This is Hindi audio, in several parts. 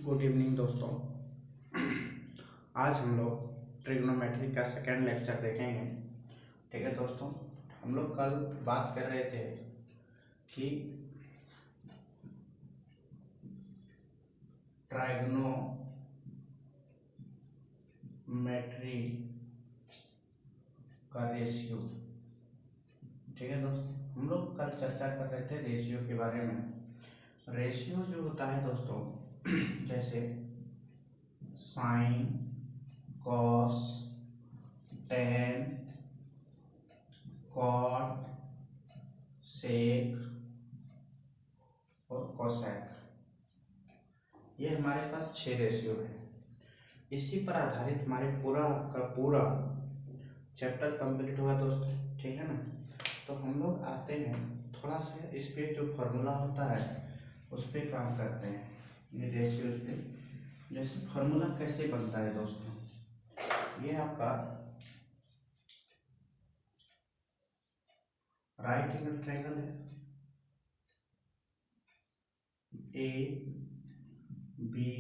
गुड इवनिंग दोस्तों। आज हम लोग ट्रिग्नोमेट्री का सेकेंड लेक्चर देखेंगे। ठीक है दोस्तों, हम लोग कल बात कर रहे थे कि ट्राइग्नोमेट्री का रेशियो। ठीक है दोस्तों, हम लोग कल चर्चा कर रहे थे रेशियो के बारे में। रेशियो जो होता है दोस्तों, जैसे साइन, कॉस, टेन, कॉट, सेक और कोसेक, ये हमारे पास 6 रेशियो है। इसी पर आधारित हमारे पूरा का पूरा चैप्टर कंप्लीट हुआ दोस्तों। ठीक है ना। तो हम लोग आते हैं थोड़ा सा इस पे जो फार्मूला होता है उस पर काम करते हैं, ये रेशियोज पे। जैसे फार्मूला कैसे बनता है दोस्तों, ये आपका राइट एंगल ट्रायंगल है, ए बी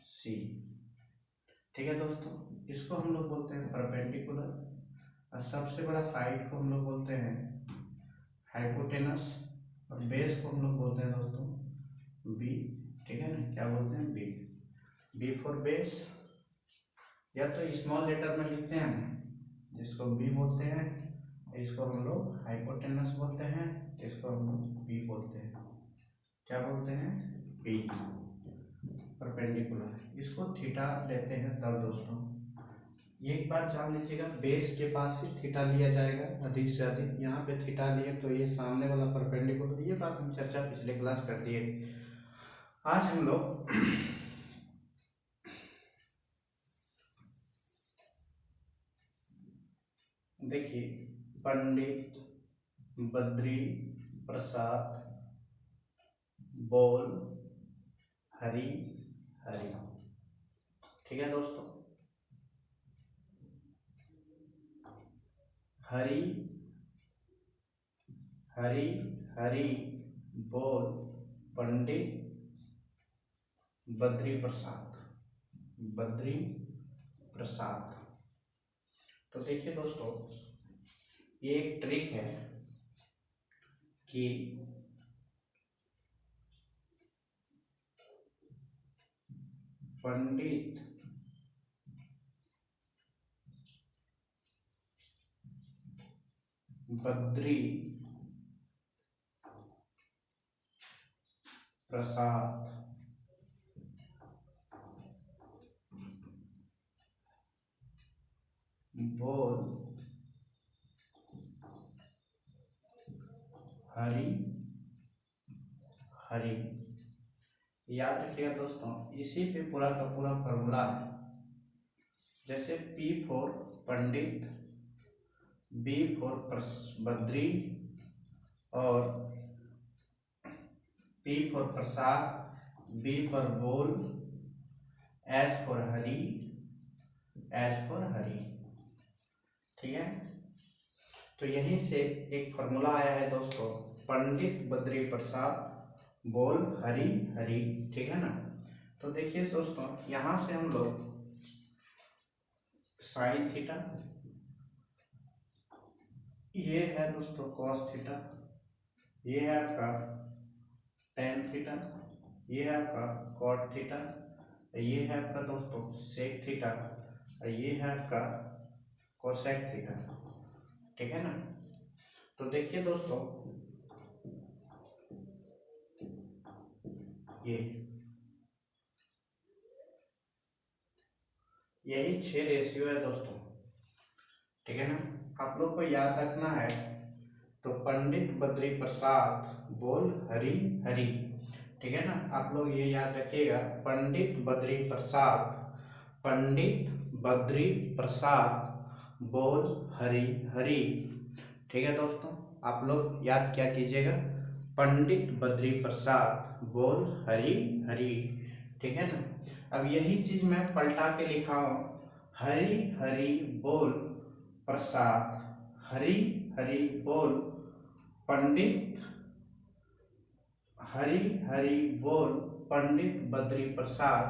सी। ठीक है दोस्तों, इसको हम लोग बोलते हैं परपेंडिकुलर, और सबसे बड़ा साइड को हम लोग बोलते हैं हाइपोटेनस, और बेस को हम लोग बोलते हैं दोस्तों बी। ठीक है ना, क्या बोलते हैं बी। बी फॉर बेस, या तो स्मॉल लेटर में लिखते हैं जिसको बी बोलते हैं, इसको हम लोग हाइपोटेनस बोलते हैं, इसको हम लोग बी बोलते हैं। क्या बोलते हैं? B perpendicular. इसको थीटा लेते हैं तब दोस्तों, एक बात जान लीजिएगा, बेस के पास ही थीटा लिया जाएगा अधिक से अधिक। यहाँ पे थीटा लिए तो ये सामने वाला परपेंडिकुलर, ये बात हम चर्चा पिछले क्लास कर दिए। आज हम लोग देखिए, पंडित बद्री प्रसाद बोल हरी हरी। ठीक है दोस्तों, हरी हरी हरी बोल पंडित बद्री प्रसाद। तो देखिए दोस्तों, ये एक ट्रिक है कि पंडित बद्री प्रसाद बोल हरी हरी। याद रखिएगा दोस्तों, इसी पे पूरा का पूरा फॉर्मूला है। जैसे P for Pandit, B for Badri, और P for Prasad, B for बोल, H for Hari, H for Hari. ठीक है, तो यहीं से एक फॉर्मूला आया है दोस्तों, पंडित बद्री प्रसाद बोल हरी हरी। ठीक है ना। तो देखिए दोस्तों, यहां से हम लोग साइन थीटा, ये है दोस्तों कॉस थीटा, ये है आपका टेन थीटा, ये है आपका कॉट थीटा, ये है आपका दोस्तों सेक थीटा, और ये है आपका कोसेक थीटा। ठीक है ना। तो देखिए दोस्तों, ये यही 6 रेशियो है दोस्तों। ठीक है ना, आप लोग को याद रखना है। तो पंडित बद्री प्रसाद बोल हरी हरी। ठीक है ना, आप लोग ये याद रखिएगा, पंडित बद्री प्रसाद बोल हरी हरी। ठीक है दोस्तों, आप लोग याद क्या कीजिएगा, पंडित बद्री प्रसाद बोल हरी हरी। ठीक है ना। अब यही चीज मैं पलटा के लिखा हूं, हरी हरी बोल प्रसाद, हरी हरी बोल पंडित, हरी हरी बोल पंडित बद्री प्रसाद,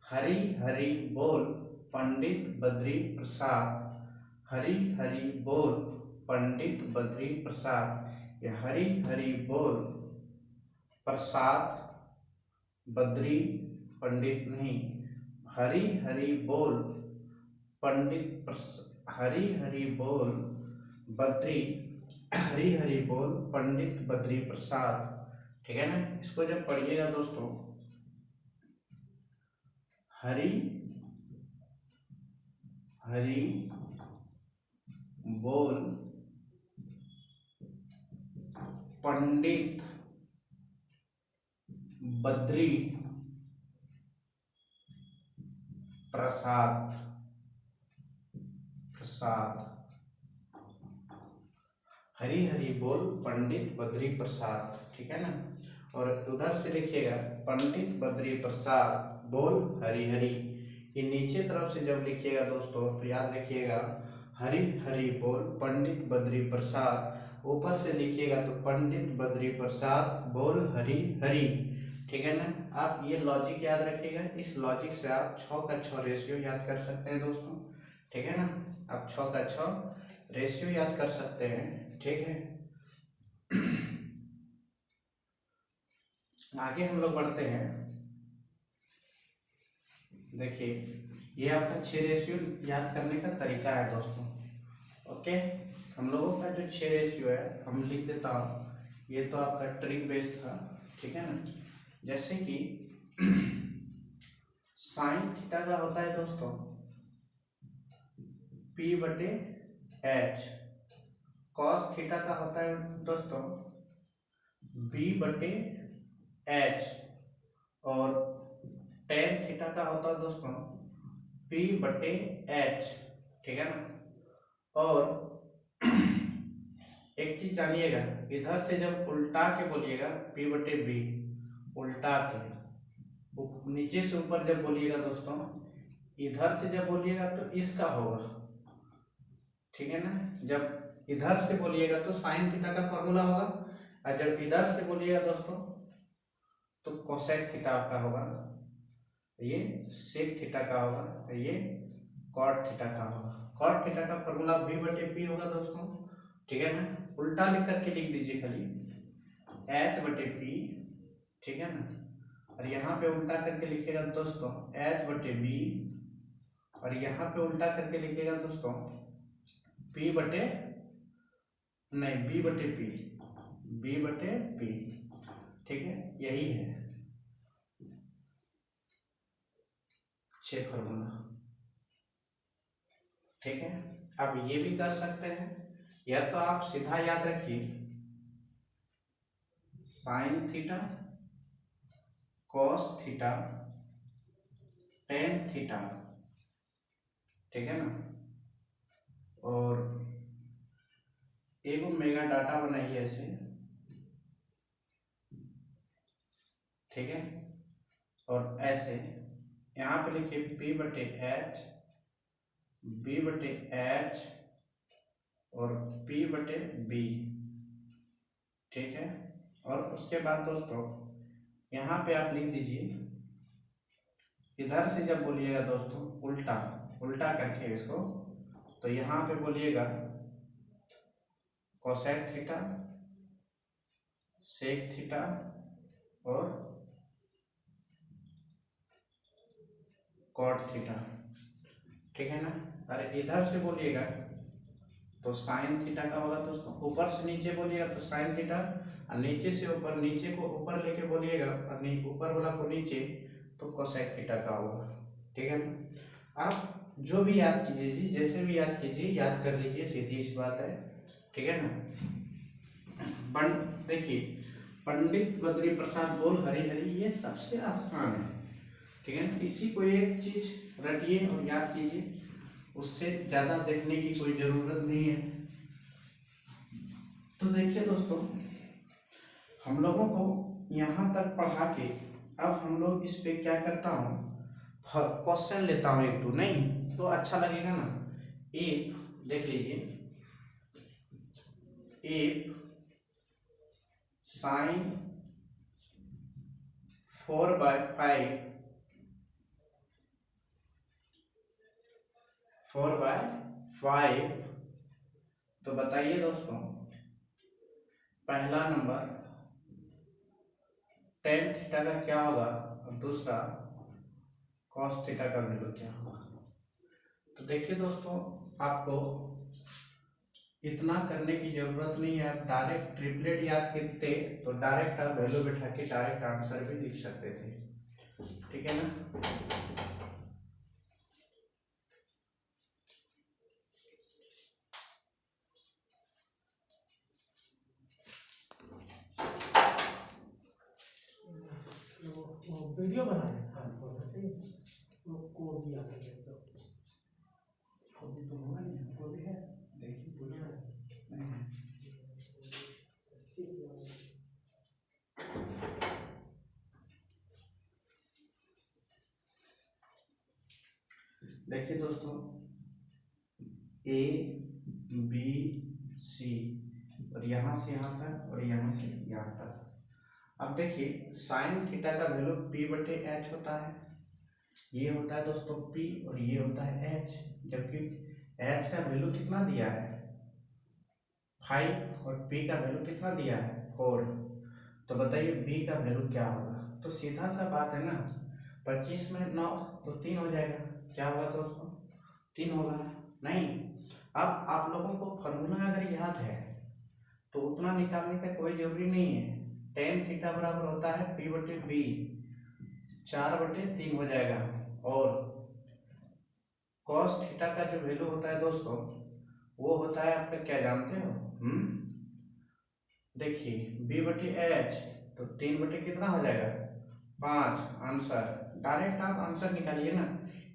हरी हरी बोल पंडित बद्री प्रसाद, हरी हरी बोल पंडित बद्री प्रसाद। ये हरी हरी बोल प्रसाद, बद्री पंडित नहीं, हरी हरी बोल पंडित, हरी हरी बोल बद्री, हरी हरी बोल पंडित बद्री प्रसाद। ठीक है ना। इसको जब पढ़िएगा दोस्तों, हरी हरी बोल पंडित बद्री प्रसाद, प्रसाद, हरी हरी बोल पंडित बद्री प्रसाद। ठीक है ना। और उधर से लिखिएगा पंडित बद्री प्रसाद बोल हरी हरी। ये नीचे तरफ से जब लिखिएगा दोस्तों तो याद रखिएगा हरी हरी बोल पंडित बद्री प्रसाद, ऊपर से लिखिएगा तो पंडित बद्री प्रसाद बोल हरी हरी। ठीक है ना। आप ये लॉजिक याद रखिएगा, इस लॉजिक से आप 6 का 6 रेशियो याद कर सकते हैं दोस्तों। ठीक है ना। आप 6 का 6 रेशियो याद कर सकते हैं। ठीक है। आगे हम लोग बढ़ते हैं। देखिए ये आपका 6 रेशियो याद करने का तरीका है दोस्तों। ओके, हम लोगों का जो 6 रेशियो है हम लिख देता हूँ। ये तो आपका ट्रिक बेस था। ठीक है ना। जैसे कि साइन थीटा का होता है दोस्तों P/H, कॉस थीटा का होता है दोस्तों B/H, और टेन थीटा का होता है दोस्तों P/H। ठीक है ना। और एक चीज जानिएगा, इधर से जब उल्टा के बोलिएगा P/B, उल्टा के नीचे से ऊपर जब बोलिएगा दोस्तों, इधर से जब बोलिएगा तो इसका होगा। ठीक है ना। जब इधर से बोलिएगा तो साइन थीटा का फॉर्मूला होगा, और जब इधर से बोलिएगा दोस्तों तो कोसेक थीटा का होगा, ये सेक थीटा का होगा, ये कॉट थीटा का होगा। कॉट थीटा का फॉर्मूला V/P होगा दोस्तों। ठीक है ना। उल्टा लिख करके लिख दीजिए खाली H/P। ठीक है ना। और यहाँ पे उल्टा करके लिखिएगा दोस्तों H/B, और यहाँ पे उल्टा करके लिखिएगा दोस्तों B/P। ठीक है। यही है 6 फॉर्मूला। ठीक है। अब ये भी कर सकते हैं, या तो आप सीधा याद रखिए sign theta, cos theta, tan theta. ठीक है ना। और एक मेगा डाटा बनाइए ऐसे। ठीक है। और ऐसे यहाँ पे लिखिए P/H, B/H और P/B। ठीक है। और उसके बाद दोस्तों यहाँ पे आप लिख दीजिए, इधर से जब बोलिएगा दोस्तों उल्टा, उल्टा करके इसको, तो यहाँ पे बोलिएगा कोसेक थीटा, सेक थीटा और कॉट थीटा। ठीक है ना। अरे इधर से बोलिएगा तो साइन थीटा का होगा दोस्तों। ऊपर से नीचे बोलिएगा तो साइन थीटा, और नीचे से ऊपर, नीचे को ऊपर लेके बोलिएगा और ऊपर वाला को नीचे, तो कोसेक थीटा का होगा। ठीक है ना। आप जो भी याद कीजिए जी, जैसे भी याद कीजिए, याद कर लीजिए, सीधी सी बात है। ठीक है ना। देखिए पंडित बद्री प्रसाद बोल हरी हरी, ये सबसे आसान है। ठीक है। इसी को एक चीज रटिए और याद कीजिए, उससे ज्यादा देखने की कोई जरूरत नहीं है। तो देखिए दोस्तों, हम लोगों को यहाँ तक पढ़ा के अब हम लोग इस पे क्या करता हूँ, क्वेश्चन लेता हूँ एक दो, नहीं तो अच्छा लगेगा ना। एक देख लीजिए, एक साइन 4/5 4/5। तो बताइए दोस्तों, पहला नंबर tan थीटा का क्या होगा और दूसरा cos थीटा का वैल्यू क्या होगा। तो देखिए दोस्तों, आपको इतना करने की जरूरत नहीं है। आप डायरेक्ट ट्रिपलेट याद करते तो डायरेक्ट आप वैल्यू बैठा के डायरेक्ट आंसर भी लिख सकते थे, ठीक है ना। वीडियो बना रहे हैं, वो कोड दिया था तो होगा नहीं, वो भी है, देखिए पूछो नहीं है। देखिए दोस्तों, ए बी सी और यहाँ से यहाँ तक और यहाँ से यहाँ तक। अब देखिए साइन थीटा का वैल्यू p/h होता है, ये होता है दोस्तों p और ये होता है h। जबकि h का वैल्यू कितना दिया है 5 और p का वैल्यू कितना दिया है 4। तो बताइए b का वैल्यू क्या होगा। तो सीधा सा बात है ना, 25 में 9 तो 3 हो जाएगा। क्या होगा दोस्तों 3 होगा नहीं। अब आप लोगों को फॉर्मूला अगर याद है तो उतना निकालने का कोई जरूरी नहीं है। tan थीटा बराबर होता है p/b, 4/3 हो जाएगा। और cos थीटा का जो वैल्यू होता है दोस्तों वो होता है, आपका क्या जानते हो। देखिए b/h तो 3 कितना हो जाएगा 5। आंसर डायरेक्ट आप आंसर निकालिए ना,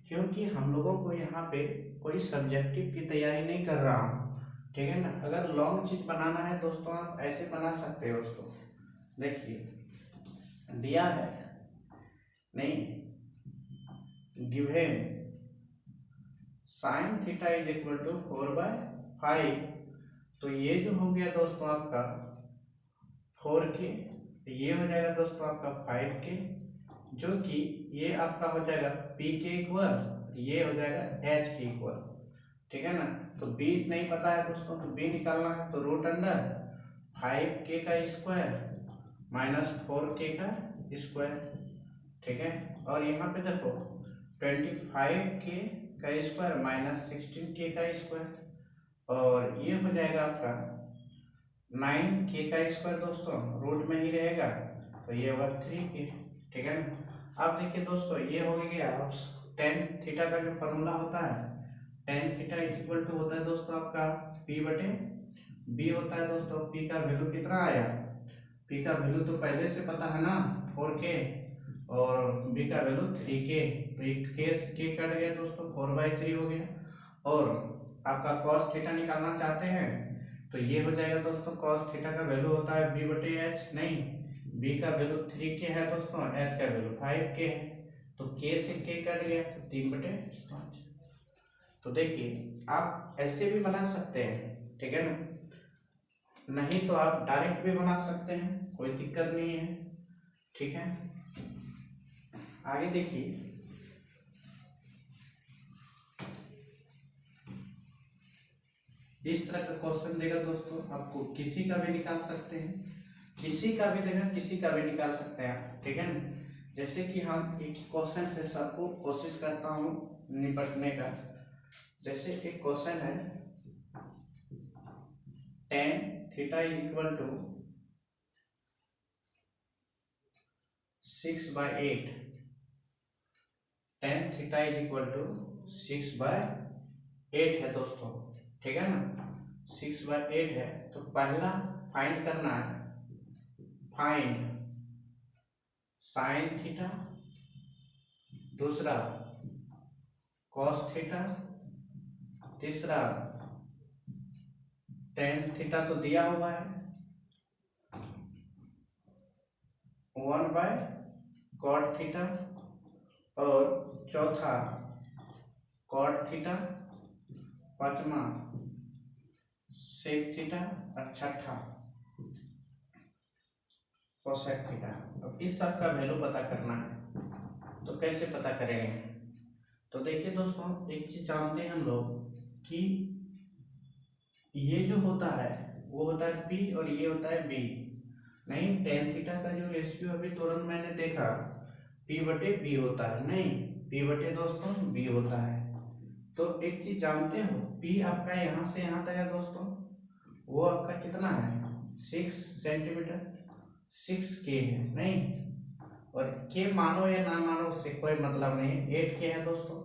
क्योंकि हम लोगों को यहाँ पे कोई सब्जेक्टिव की तैयारी नहीं कर रहा हूँ, ठीक है ना। अगर लॉन्ग चीज बनाना है दोस्तों आप ऐसे बना सकते हो उसको। देखिए दिया है नहीं, given sine theta is equal to 4/5। तो ये जो हो गया दोस्तों आपका 4k, ये हो जाएगा दोस्तों आपका 5k, जो कि ये आपका हो जाएगा p के इक्वल, ये हो जाएगा h के इक्वल, ठीक है ना। तो b नहीं पता है दोस्तों, तो b निकालना है तो रूट अंडर 5k का स्क्वायर माइनस 4k का स्क्वायर, ठीक है। और यहाँ पे देखो 25k का स्क्वायर माइनस 16k का स्क्वायर, और ये हो जाएगा आपका 9k का स्क्वायर दोस्तों, रूट में ही रहेगा तो ये होगा 3k, ठीक है ना। अब देखिए दोस्तों ये हो गया tan थीटा का जो फॉर्मूला होता है, tan theta is equal to होता है दोस्तों आपका p/b होता है दोस्तों। p का वैल्यू कितना आया, p का वैल्यू तो पहले से पता है ना 4k, और b का वैल्यू 3k, तो k कट गया दोस्तों 4/3 हो गया। और आपका cos थीटा निकालना चाहते हैं तो ये हो जाएगा दोस्तों, cos थीटा का वैल्यू होता है b/h, नहीं b का वैल्यू 3k है दोस्तों, h का वैल्यू 5k है, तो k से k कट गया तो 3/5। तो देखिए आप ऐसे भी बना सकते हैं, ठीक है ना, नहीं तो आप डायरेक्ट भी बना सकते हैं, कोई दिक्कत नहीं है, ठीक है। आगे देखिए, इस तरह का क्वेश्चन देगा दोस्तों, आपको किसी का भी निकाल सकते हैं, किसी का भी देगा किसी का भी निकाल सकते हैं आप, ठीक है ना। जैसे कि हम एक क्वेश्चन से सबको कोशिश करता हूँ निपटने का। जैसे एक क्वेश्चन है tan theta is equal to 6/8, tan theta is equal to 6/8 है दोस्तों, ठीक है ना। 6/8 है तो पहला फाइंड करना है, फाइंड साइन थीटा, दूसरा कॉस थीटा, तीसरा टेन थीटा तो दिया हुआ है 1/cot थीटा, और चौथा cot थीटा, पांचवा सेक थीटा, और छठा कोसेक थीटा। अब इस सब का वैल्यू पता करना है, तो कैसे पता करेंगे? तो देखिए दोस्तों, एक चीज जानते हैं हम लोग कि ये जो होता है वो होता है P और ये होता है B। नहीं, टेन थीटा का जो रेशियो अभी तुरंत मैंने देखा P/B होता है, नहीं P/दोस्तों B होता है। तो एक चीज जानते हो, P आपका यहाँ से यहाँ तक है दोस्तों, वो आपका कितना है 6 सेंटीमीटर, 6K है, नहीं, और K मानो या ना मानो उससे कोई मतलब नहीं, 8K है दोस्तों।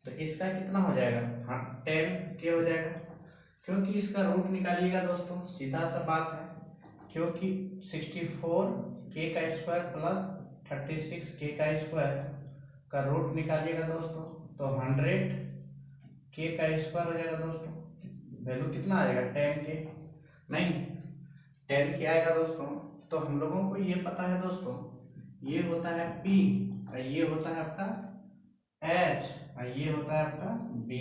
तो इसका कितना हो जाएगा? हाँ 10K हो जाएगा, क्योंकि इसका रूट निकालिएगा दोस्तों, सीधा सा बात है, क्योंकि 64K का स्क्वायर प्लस 36K का स्क्वायर का रूट निकालिएगा दोस्तों, तो 100K का स्क्वायर हो जाएगा दोस्तों। वैल्यू कितना आएगा 10K, नहीं 10K आएगा दोस्तों। तो हम लोगों को ये पता है दोस्तों, ये होता है P और ये होता है आपका H और ये होता है आपका B।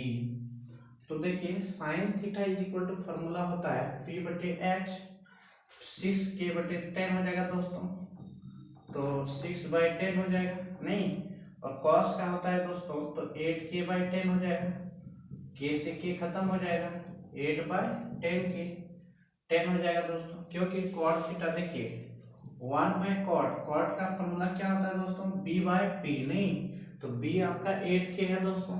तो देखिए sine theta is equal to formula होता है P/H, 6K/10 हो जाएगा दोस्तों, तो 6/10 हो जाएगा, नहीं, और कॉस का होता है दोस्तों तो 8K/10 हो जाएगा, K से K खत्म हो जाएगा, 8/10K 10 हो जाएगा दोस्तों। क्योंकि कॉट थीटा देखिए 1/cot, कॉट का फॉर्मूला क्या होता है दोस्तों B/P, नहीं, तो B आपका 8K है दोस्तों।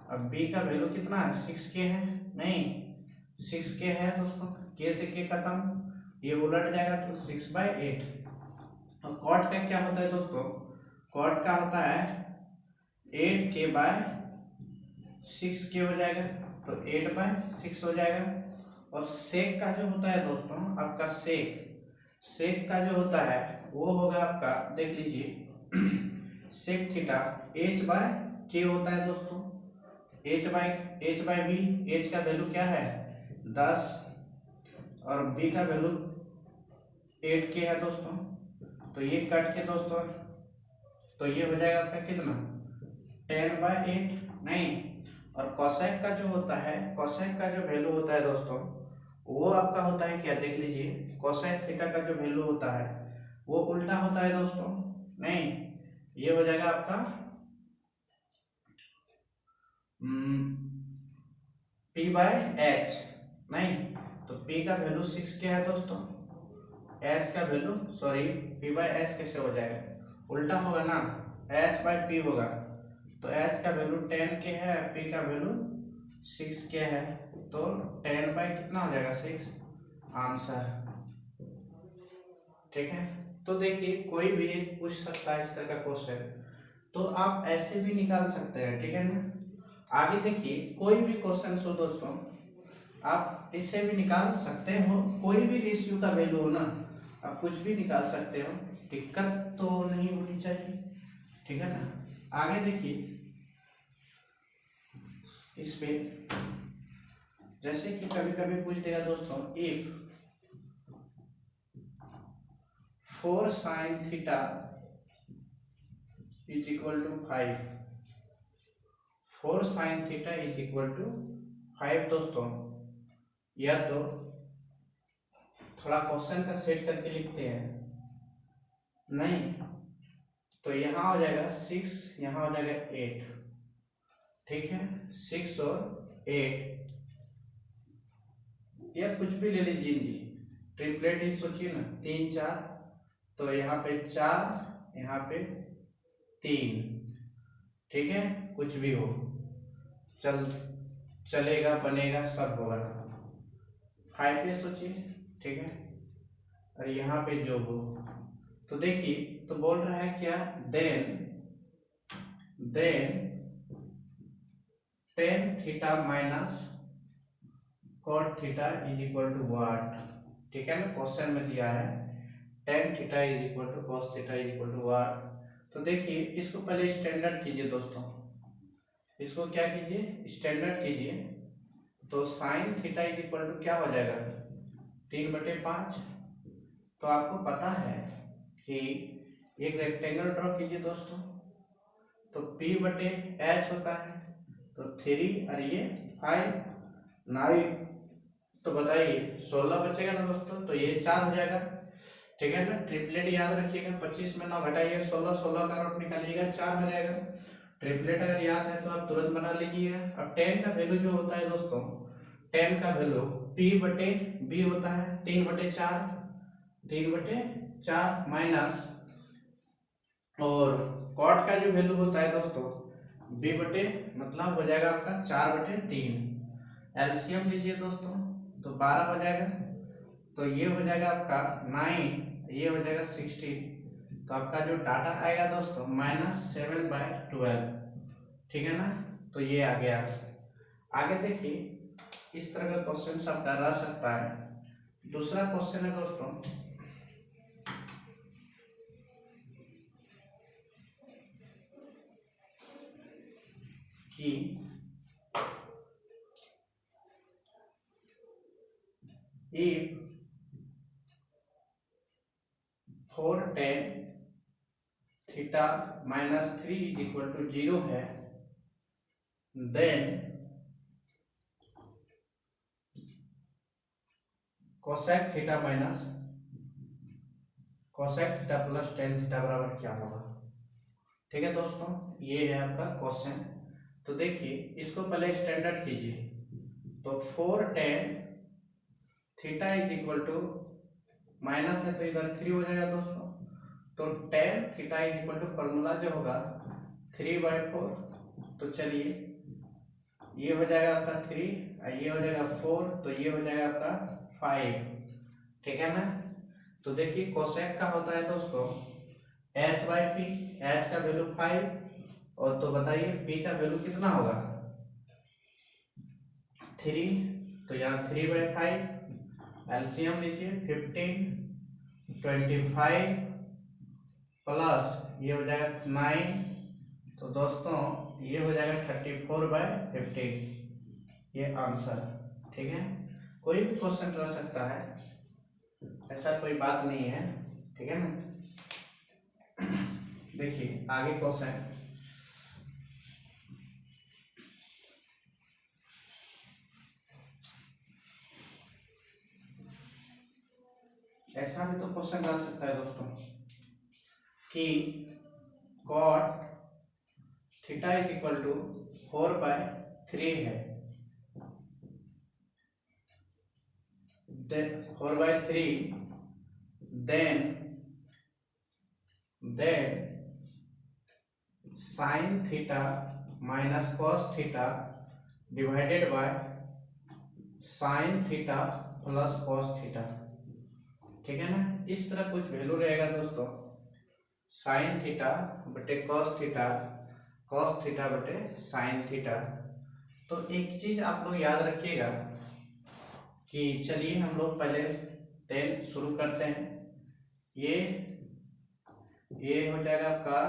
अब B का वैल्यू कितना है 6K है, नहीं 6K है दोस्तों, K से K खत्म, ये उलट जाएगा तो 6/8। तो कॉट का क्या होता है दोस्तों, कॉट का होता है 8K/6K हो जाएगा, तो 8/6 हो जाएगा। और सेक का जो होता है दोस्तों आपका सेक का जो होता है वो होगा आपका, देख लीजिए सेक थीटा H/K होता है दोस्तों, H/B, H का वैल्यू क्या है 10 और B का वैल्यू 8K है दोस्तों। तो ये कट के दोस्तों, तो ये हो जाएगा आपका कितना 10/8, नहीं, और कोसेक का जो होता है, कोसेक का जो वैल्यू होता है दोस्तों वो आपका होता है क्या, देख लीजिए कोसेक थीटा का जो वैल्यू होता है वो उल्टा होता है दोस्तों, नहीं, ये हो जाएगा आपका P/H, नहीं, तो P का वैल्यू 6K है दोस्तों, H का वैल्यू P/H कैसे हो जाएगा, उल्टा होगा ना, H/P होगा, तो H का वैल्यू 10K है, P का वैल्यू 6K है, तो 10 कितना हो जाएगा 6 आंसर। ठीक है, तो देखिए कोई भी एक पूछ सकता है इस तरह का क्वेश्चन, तो आप ऐसे भी निकाल सकते हैं, ठीक है ना। आगे देखिए कोई भी क्वेश्चन हो दोस्तों, आप इससे भी निकाल सकते हो, कोई भी रेशियो का वैल्यू हो ना, आप कुछ भी निकाल सकते हो, दिक्कत तो नहीं होनी चाहिए, ठीक है ना। आगे देखिए इस पे, जैसे कि कभी कभी पूछ देगा दोस्तों, if 4 sin theta is equal to 5, 4 sin theta is equal to 5 दोस्तों, या तो थोड़ा क्वेश्चन का सेट करके लिखते हैं, नहीं तो यहाँ हो जाएगा 6, यहाँ हो जाएगा 8, ठीक है, 6 और 8, या कुछ भी ले लीजिए जी, ट्रिपलेट ही सोचिए ना, 3 4, तो यहाँ पे 4, यहाँ पे 3, ठीक है, कुछ भी हो चलेगा, बनेगा, सब होगा। 5 पे सोचिए, ठीक है, और यहाँ पे जो हो, तो देखिए तो बोल रहा है क्या, then tan theta minus cot theta is equal to what, ठीक है ना, क्वेश्चन में दिया है tan theta is equal to cos theta is equal to what. तो देखिए इसको पहले स्टैंडर्ड कीजिए दोस्तों, इसको क्या कीजिए स्टैंडर्ड कीजिए, तो sine theta is equal to क्या हो जाएगा 3/5। तो आपको पता है कि एक रेक्टेंगल ड्रॉ कीजिए दोस्तों, तो P/H होता है, तो 3 और ये 5, 9, तो बताइए 16 बचेगा ना दोस्तों, तो ये 4 हो जाएगा, ठीक है ना। ट्रिपलेट याद रखिएगा, 25 में 9 घटाइए 16, 16 का रूट निकालिएगा 4 हो जाएगा। ट्रिपलेट अगर याद है तो आप तुरंत बना लीजिए। अब 10 का वैल्यू जो होता है दोस्तों, 10 का वैल्यू p बटे b होता है 3/4, 3/4 माइनस, और कॉट का जो वैल्यू होता है दोस्तों b बटे मतलब हो जाएगा आपका 4/3। एलसीएम लीजिए दोस्तों तो 12 हो जाएगा, तो ये हो जाएगा आपका 9, ये हो जाएगा 16, तो आपका जो डाटा आएगा दोस्तों -7/12, ठीक है ना। तो ये आ गया आपसे। आगे देखिए इस तरह का क्वेश्चन आपका रह सकता है। दूसरा क्वेश्चन है दोस्तों कि if 4tan थीटा -3 = 0 है, then cosec theta minus cosec theta plus tan theta बराबर क्या होगा। ठीक है दोस्तों, ये है आपका क्वेश्चन। तो देखिए इसको पहले स्टैंडर्ड कीजिए, तो 4tan थीटा = माइनस है तो इधर 3 हो जाएगा दोस्तों, तो tan थीटा = फॉर्मूला जो होगा 3/4, तो चलिए ये हो जाएगा आपका 3 और ये हो जाएगा 4, तो ये हो जाएगा आपका 5, ठीक है ना। तो देखिए कोसेक का होता है दोस्तों h/p, h का वैल्यू 5, और तो बताइए p का वैल्यू कितना होगा 3, तो यहाँ 3/5, एलसीएम लीजिए 15, 25 प्लस ये हो जाएगा 9, तो दोस्तों ये हो जाएगा 34/15, ये आंसर। ठीक है, कोई भी क्वेश्चन रह सकता है, ऐसा कोई बात नहीं है, ठीक है ना। देखिए आगे क्वेश्चन, ऐसा भी तो क्वेश्चन रह सकता है दोस्तों कि cot थीटा = 4/3 है, 4/3, then sin theta minus cos theta divided bye sin theta plus cos theta, ठीक है ना। इस तरह कुछ वैल्यू रहेगा दोस्तों, sin थीटा बटे cos थीटा बटे sin थीटा। तो एक चीज आप लोग याद रखिएगा कि चलिए हम लोग पहले 10 शुरू करते हैं। ये हो जाएगा आपका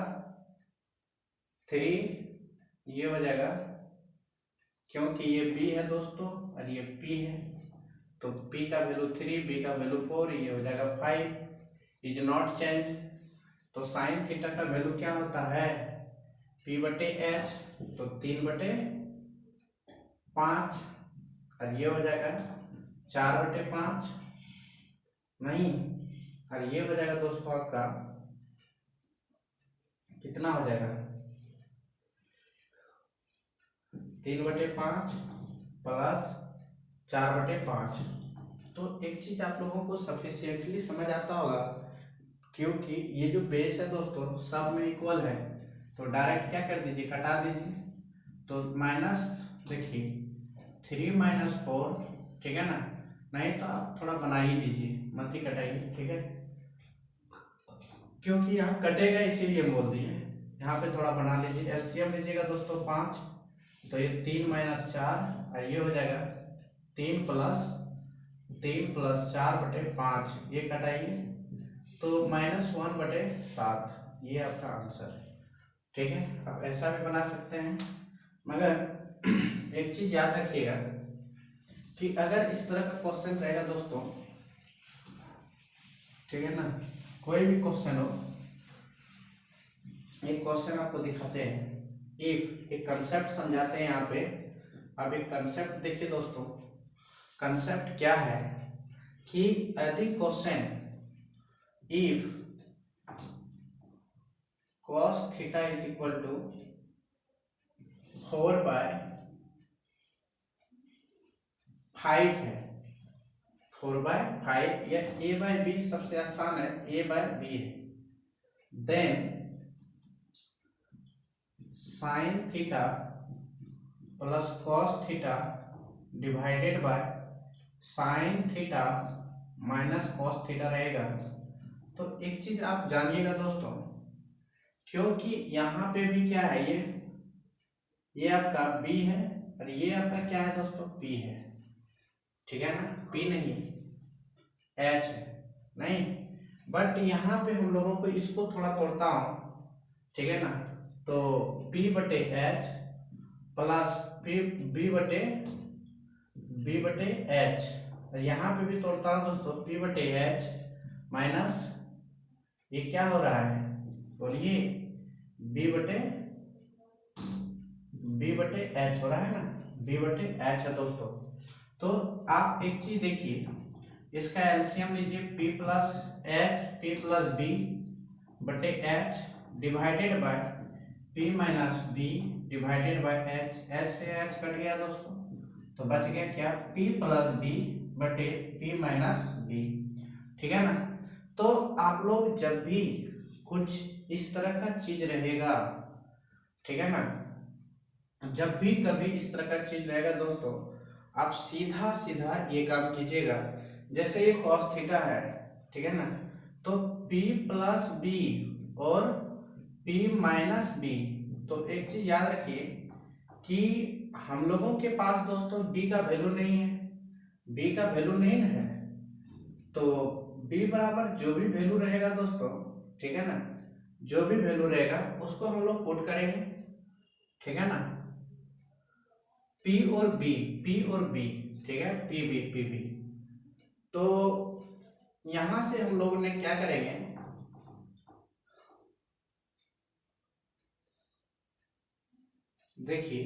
3, ये हो जाएगा, क्योंकि ये b है दोस्तों और ये p है, तो p का वैल्यू 3, b का वैल्यू 4, ये हो जाएगा 5, इज नॉट चेंज। तो साइन थीटा का वैल्यू क्या होता है p/h, तो 3/5, और ये हो जाएगा 4/5, नहीं, और ये हो जाएगा दोस्तों आपका कितना हो जाएगा 3/5 प्लस 4/5। तो एक चीज आप लोगों को सफिशिएंटली समझ आता होगा, क्योंकि ये जो बेस है दोस्तों सब में इक्वल है, तो डायरेक्ट क्या कर दीजिए, कटा दीजिए। तो माइनस, देखिए 3 - 4, ठीक है ना, नहीं तो आप थोड़ा बना ही लीजिए, मत ही कटाइए, ठीक है, क्योंकि यहाँ कटेगा इसीलिए बोल दिए। यहाँ पे थोड़ा बना लीजिए, एलसीएम लीजिएगा दोस्तों 5, तो ये 3 - 4, और ये हो जाएगा 3 + 4/5, ये कटाइए, तो -1/7, ये आपका आंसर है, ठीक है। आप ऐसा भी बना सकते हैं, मगर एक चीज याद रखिएगा कि अगर इस तरह का क्वेश्चन रहेगा दोस्तों, ठीक है ना, कोई भी क्वेश्चन हो, एक क्वेश्चन आपको दिखाते हैं, इफ एक कंसेप्ट समझाते हैं यहाँ पे। अब एक कंसेप्ट देखिए दोस्तों, कंसेप्ट क्या है कि यदि question if cos theta is equal to 4/5 है, 4/5 या a/b सबसे आसान है, a/b है, then sine theta plus cos theta divided by sine theta minus cos theta रहेगा। तो एक चीज आप जानिएगा दोस्तों, क्योंकि यहाँ पे भी क्या है, ये आपका b है और ये आपका क्या है दोस्तों, p है, ठीक है ना, p नहीं h है, नहीं, बट यहाँ पे हम लोगों को इसको थोड़ा तोड़ता हूं, ठीक है ना, तो p बटे h प्लस b बटे h, और यहाँ पे भी तोड़ता हूं दोस्तों, p बटे h माइनस ये क्या हो रहा है, बोलिए b बटे h हो रहा है ना, b बटे h है दोस्तों। तो आप एक चीज देखिए, इसका एलसीएम लीजिए, p प्लस b बटे h divided by p minus b divided by h, h से h कट गया दोस्तों, तो बच गया क्या, p प्लस b बटे p माइनस b, ठीक है ना। तो आप लोग जब भी कुछ इस तरह का चीज रहेगा, ठीक है ना, जब भी कभी इस तरह का चीज रहेगा दोस्तों, आप सीधा सीधा ये काम कीजिएगा, जैसे ये cos थीटा है, ठीक है ना, तो p प्लस बी और p माइनस बी, तो एक चीज याद रखिए कि हम लोगों के पास दोस्तों b का वैल्यू नहीं है, b का वैल्यू नहीं है, तो b बराबर जो भी वैल्यू रहेगा दोस्तों, ठीक है ना, जो भी वैल्यू रहेगा उसको हम लोग पुट करेंगे, ठीक है ना, p और b, ठीक है, p b, तो यहां से हम लोगों ने क्या करेंगे, देखिए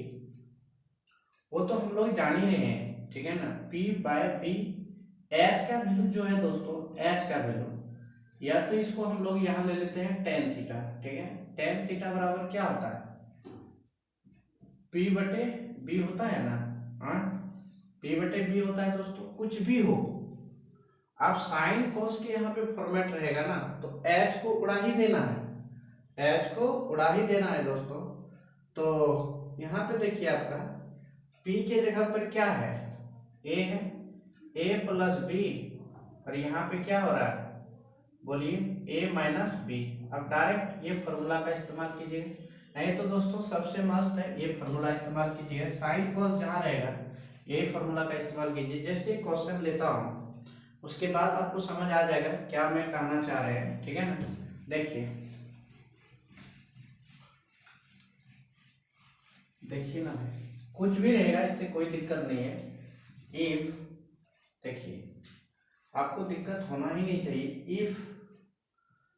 वो तो हम लोग जान ही रहे हैं, ठीक है ना, p/b, h का वैल्यू जो है दोस्तों, h का वैल्यू, या तो इसको हम लोग यहां ले लेते हैं tan थीटा, ठीक है, tan थीटा बराबर क्या होता है, p बटे b होता है ना, हाँ, p बटे b होता है दोस्तों, कुछ भी हो, आप साइन कोस के यहाँ पे फॉर्मेट रहेगा ना, तो h को उड़ा ही देना है, h को उड़ा ही देना है दोस्तों। तो यहाँ पे देखिए आपका p के जगह पर क्या है, a है, a प्लस b, और यहाँ पे क्या हो रहा है, बोलिए a माइनस b। अब डायरेक्ट ये फॉर्मूला का इस्तेमाल कीजिए, नहीं तो दोस्तों सबसे मस्त है ये फॉर्मूला इस्तेमाल कीजिए, साइन कोस जहाँ रहेगा यही फॉर्मूला का इस्तेमाल कीजिए। जैसे क्वेश्चन लेता हूँ उसके बाद आपको समझ आ जाएगा क्या मैं कहना चाह रहे हैं, ठीक है ना। देखिए ना, कुछ भी रहेगा इससे कोई दिक्कत नहीं है, इफ, देखिए आपको दिक्कत होना ही नहीं चाहिए, if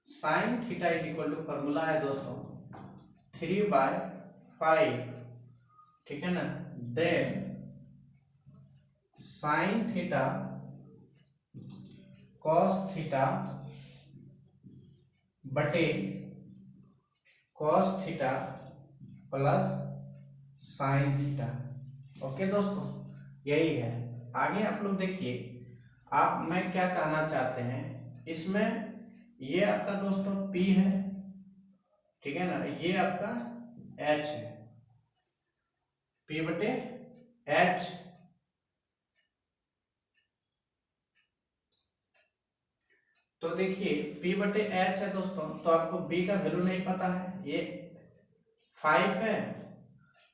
sine theta is equal to, formula है दोस्तों 3/5, ठीक है ना, then sine theta cos theta बटे cos theta plus sine theta, okay दोस्तों, यही है। आगे आप लोग देखिए, आप मैं क्या कहना चाहते हैं इसमें, ये आपका दोस्तों p है, ठीक है ना, ये आपका h है, p बटे h, तो देखिए p बटे h है दोस्तों, तो आपको b का वैल्यू नहीं पता है, ये 5 है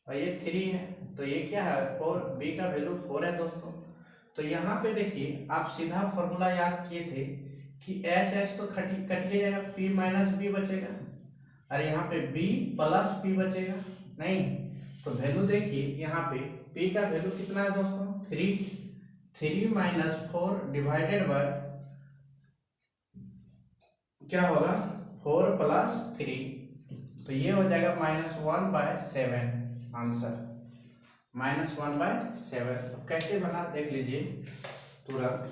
और ये 3 है, तो ये क्या है 4, b का वैल्यू 4 है दोस्तों। तो यहाँ पे देखिए आप सीधा फॉर्मूला याद किए थे कि h तो कट जाएगा, p माइनस b बचेगा, और यहाँ पे b प्लस p बचेगा, नहीं, तो वैल्यू देखिए यहाँ पे p का वैल्यू कितना है दोस्तों, 3 माइनस 4 डिवाइडेड बाय क्या होगा 4 प्लस 3, तो ये हो जाएगा -1/7, आंसर -1/7। कैसे बना देख लीजिए तुरंत,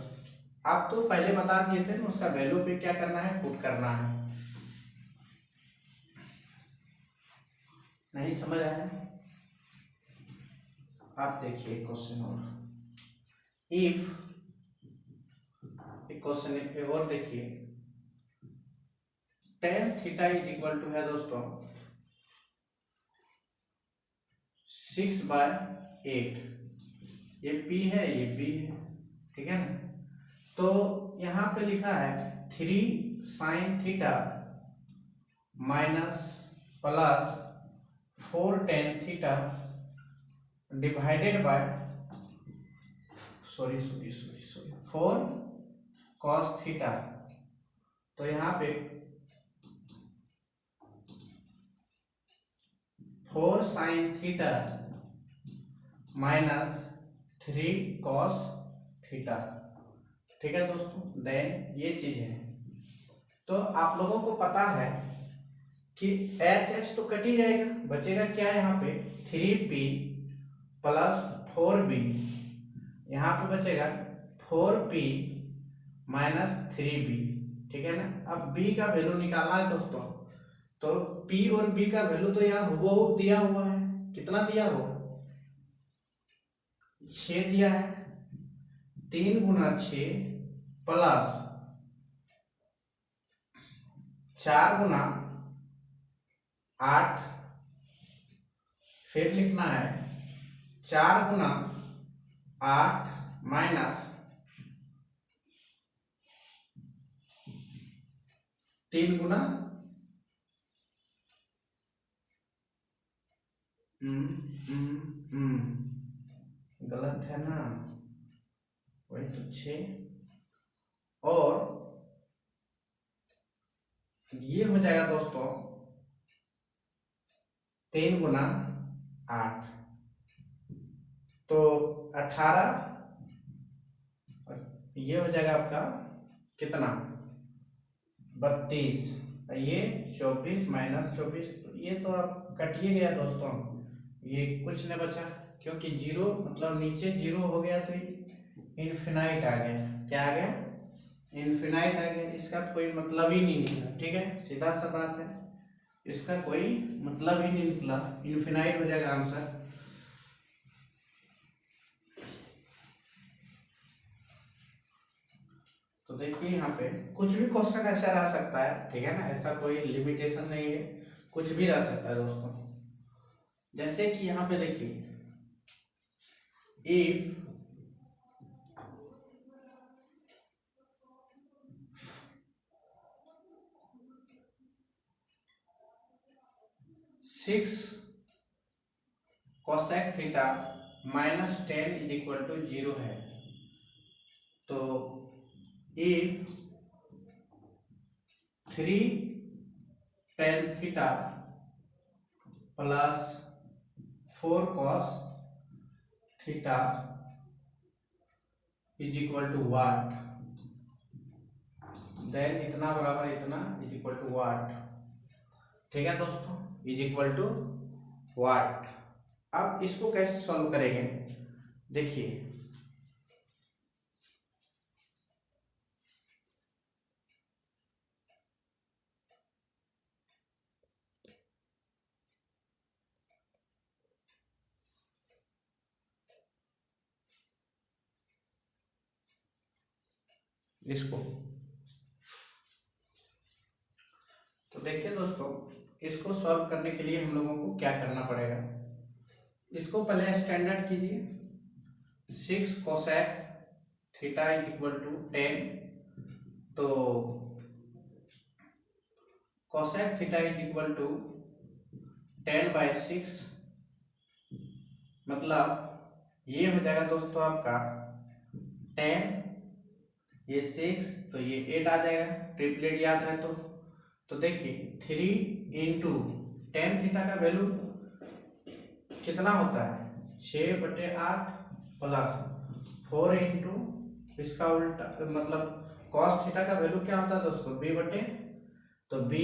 आप तो पहले बता दिए थे ना, उसका वैल्यू पे क्या करना है, पुट करना है। नहीं समझ आया? आप देखिए क्वेश्चन और इफ, एक क्वेश्चन और देखिए, tan theta is equal to है दोस्तों 6/8। ये P है, ये B है, ठीक है ना। तो यहाँ पे लिखा है 3 sin theta minus plus 4 tan theta divided by 4 cos theta. तो यहाँ पे 4 sin theta minus 3 cos theta, ठीक है दोस्तों। देन ये चीज है, तो आप लोगों को पता है कि एच एच तो कट ही जाएगा, बचेगा क्या यहाँ पे 3p प्लस 4b, यहाँ पे बचेगा 4p माइनस 3b, ठीक है ना। अब b का वैल्यू निकालना है दोस्तों, तो p और b का वैल्यू तो यहाँ हुबहू दिया हुआ है। कितना दिया हो, 6 दिया है, 3 गुना 6 प्लस 4 गुना 8, फिर लिखना है 4 गुना 8 माइनस 3 गुना गलत है ना, वही तो 6, और ये हो जाएगा दोस्तों 3 गुना 8, तो 18, ये हो जाएगा आपका कितना 32, ये 24 माइनस 24, ये तो आप कटिए गया दोस्तों, ये कुछ नहीं बचा, क्योंकि जीरो मतलब नीचे जीरो हो गया तो इनफिनाइट आ गया। क्या आ गया, इनफिनाइट आ गया, इसका कोई मतलब ही नहीं निकला, ठीक है, सीधा सा बात है, इसका कोई मतलब ही नहीं निकला, इनफिनाइट हो जाएगा आंसर। तो देखिए यहाँ पे कुछ भी क्वेश्चन ऐसा रह सकता है, ठीक है ना, ऐसा कोई लिमिटेशन नहीं है, कुछ भी रह सकता है दोस्तों। जैसे कि यहाँ पे देखिए, if 6 cosec theta minus 10 is equal to 0 है, तो if 3 tan theta plus 4 cos theta is equal to what, then इतना बराबर इतना इज इक्वल टू वाट, ठीक है दोस्तों, इज इक्वल टू वाट। अब इसको कैसे सॉल्व करेंगे, देखिए इसको, तो देखिए दोस्तों, इसको सॉल्व करने के लिए हम लोगों को क्या करना पड़ेगा, इसको पहले स्टैंडर्ड कीजिए, 6 cosec theta is equal to 10, तो cosec theta is equal to 10/6, मतलब ये हो जाएगा दोस्तों आपका 10, ये 6, तो ये 8 आ जाएगा, ट्रिपलेट याद है तो देखिए 3 इंटू 10 थीटा का वैल्यू कितना होता है 6/8 प्लस 4 इंटू इसका उल्टा, मतलब कॉस थीटा का वैल्यू क्या होता है दोस्तों b/, तो b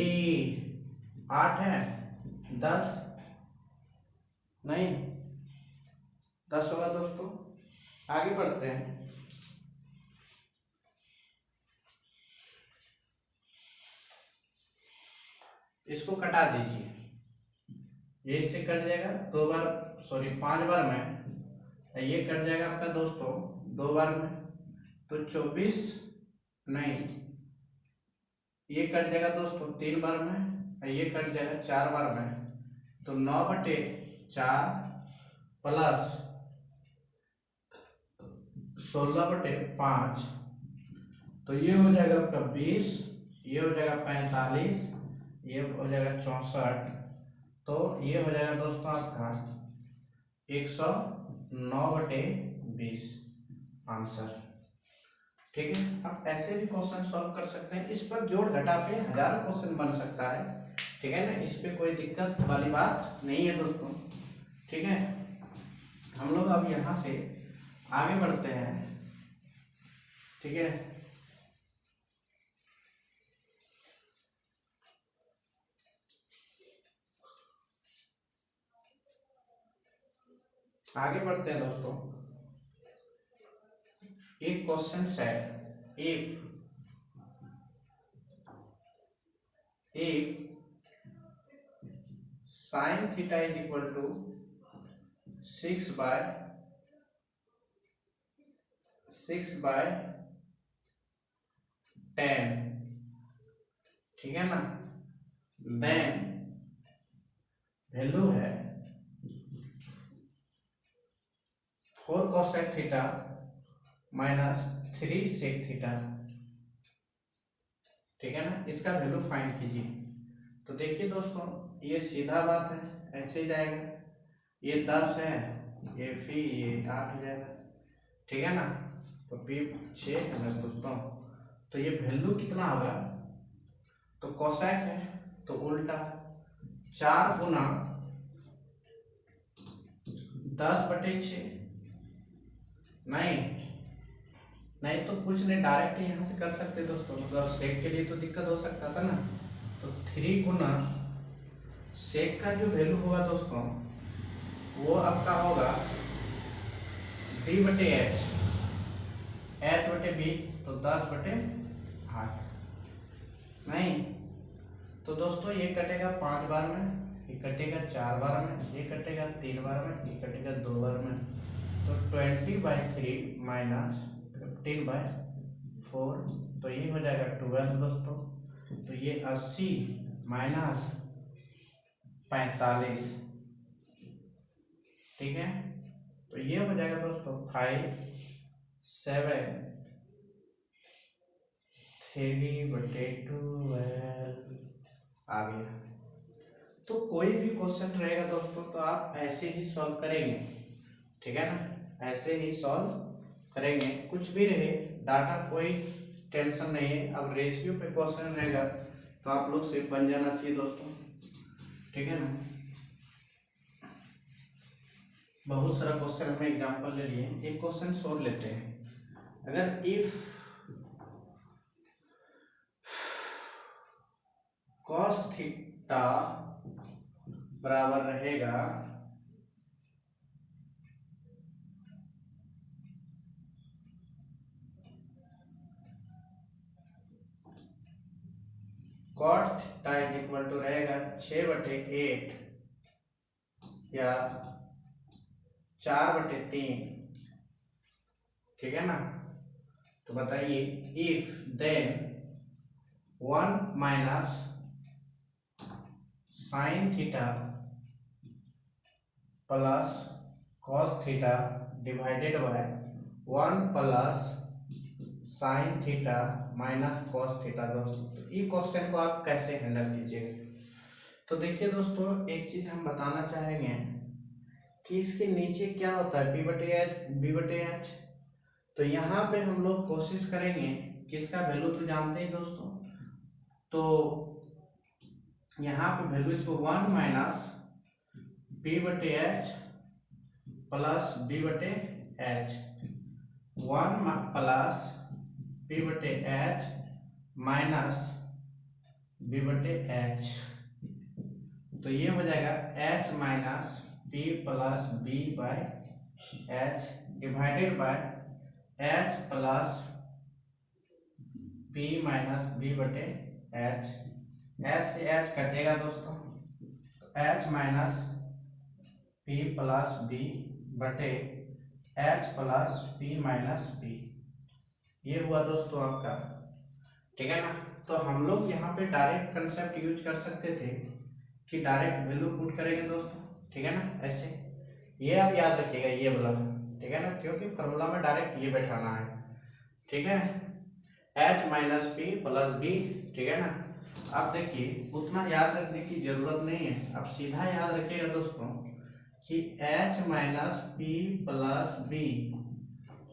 8 है, 10 नहीं 10 होगा दोस्तों। आगे बढ़ते हैं, इसको कटा दीजिए, ये इससे कट जाएगा 2 बार, सॉरी 5 बार में, ये कट जाएगा आपका दोस्तों 2 बार में, तो 24 नहीं, ये कट जाएगा दोस्तों 3 बार में, ये कट जाएगा 4 बार में, तो 9/4 प्लस 16/5, तो ये हो जाएगा आपका 20, ये हो जाएगा 45, ये हो जाएगा 64, तो ये हो जाएगा दोस्तों आपका 109/20 आंसर। ठीक है, आप ऐसे भी क्वेश्चन सॉल्व कर सकते हैं, इस पर जोड़ घटा पे हजारों क्वेश्चन बन सकता है। ठीक है ना, इस पे कोई दिक्कत वाली बात नहीं है दोस्तों। ठीक है, हम लोग अब यहाँ से आगे बढ़ते हैं। ठीक है, आगे बढ़ते हैं दोस्तों। एक question set, if sin theta is equal to 6/10, ठीक है ना, देन वैल्यू है 4 cosec theta minus 3 sec theta. ठीक है ना, इसका वैल्यू फाइंड कीजिए। तो देखिए दोस्तों, ये सीधा बात है, ऐसे जाएगा, ये 10 है, ये फिर ये 8 हो जाएगा। ठीक है ना, तो पी 6 है ना दोस्तों, तो ये वैल्यू कितना होगा, तो कोसेक है तो उल्टा 4 गुना 10/6, नहीं तो कुछ नहीं, डायरेक्ट यहाँ से कर सकते दोस्तों, मतलब सेक के लिए तो दिक्कत हो सकता था ना, तो 3 गुना सेक का जो वैल्यू होगा दोस्तों वो आपका होगा b/h, h/b, तो 10/8। नहीं तो दोस्तों ये कटेगा 5 बार में, ये कटेगा 4 बार में, ये कटेगा 3 बार में, ये कटेगा 2 बार में, तो 20/3 माइनस 15/4, तो ये हो जाएगा 12 दोस्तों। तो ये 80 माइनस 45, ठीक है, तो ये हो जाएगा दोस्तों 5 7 3/12 आ गया। तो कोई भी क्वेश्चन रहेगा दोस्तों तो आप ऐसे ही सॉल्व करेंगे। ठीक है ना, ऐसे ही सॉल्व करेंगे, कुछ भी रहे डाटा कोई टेंशन नहीं है। अब रेशियो पे क्वेश्चन रहेगा तो आप लोग से बन जाना चाहिए दोस्तों। ठीक है ना, बहुत सारा क्वेश्चन हमने एग्जांपल ले लिए, एक क्वेश्चन सोल्व लेते हैं। अगर इफ cos थीटा बराबर रहेगा cot theta is equal to रहेगा 6/8 या 4/3, ठीक है ना, तो बताइए if then 1 minus sine theta plus cos theta divided by 1 plus sine theta minus cos theta. दोस्तों तो ये क्वेश्चन को आप कैसे हैंडल कीजिएगा, तो देखिए दोस्तों एक चीज हम बताना चाहेंगे कि इसके नीचे क्या होता है b/h, तो यहाँ पे हम लोग कोशिश करेंगे कि इसका वैल्यू तो जानते हैं दोस्तों, तो यहाँ पे वैल्यू इसको 1 minus b/h plus b/h, 1 plus b/h minus b/h, तो ये हो जाएगा h minus p plus b/h divided by h plus p minus b/h h से एच कटेगा दोस्तों, h minus p plus b बटे h plus p minus b, ये हुआ दोस्तों आपका, ठीक है ना। तो हम लोग यहाँ पे डायरेक्ट कंसेप्ट यूज कर सकते थे कि डायरेक्ट वैल्यू पुट करेंगे दोस्तों, ठीक है ना, ऐसे। ये आप याद रखिएगा ये वाला, ठीक है ना, क्योंकि फॉर्मूला में डायरेक्ट ये बैठाना है, ठीक है, h minus p plus b, ठीक है ना। अब देखिए उतना याद रखने की जरूरत नहीं है, अब सीधा याद रखिएगा दोस्तों कि h minus p plus b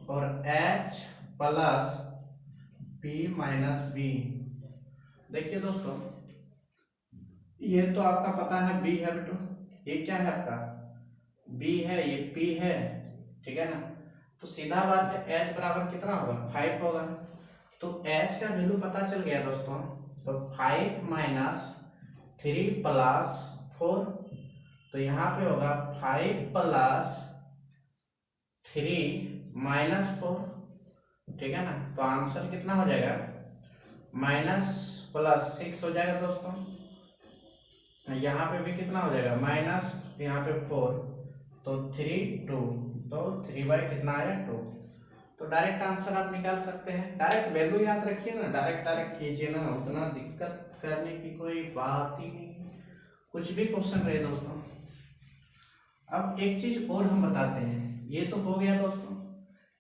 और h plus p minus b. देखिए दोस्तों ये तो आपका पता है बी है बेटो, ये क्या है आपका बी है, ये पी है, ठीक है ना। तो सीधा बात है एच बराबर कितना होगा 5 होगा, तो एच का वैल्यू पता चल गया दोस्तों। तो 5 माइनस 3 प्लस 4, तो यहाँ पे होगा 5 प्लस 3 माइनस 4, ठीक है ना। तो आंसर कितना हो जाएगा माइनस प्लस 6 हो जाएगा दोस्तों। यहाँ पे भी कितना हो जाएगा माइनस, यहाँ पे 4, तो 3 2, तो 3 बाई कितना आया 2। तो डायरेक्ट आंसर आप निकाल सकते हैं, डायरेक्ट वैल्यू याद रखिए ना, डायरेक्ट डायरेक्ट कीजिए ना, उतना दिक्कत करने की कोई बात ही नहीं है, कुछ भी क्वेश्चन रहे दोस्तों। अब एक चीज और हम बताते हैं, ये तो हो गया दोस्तों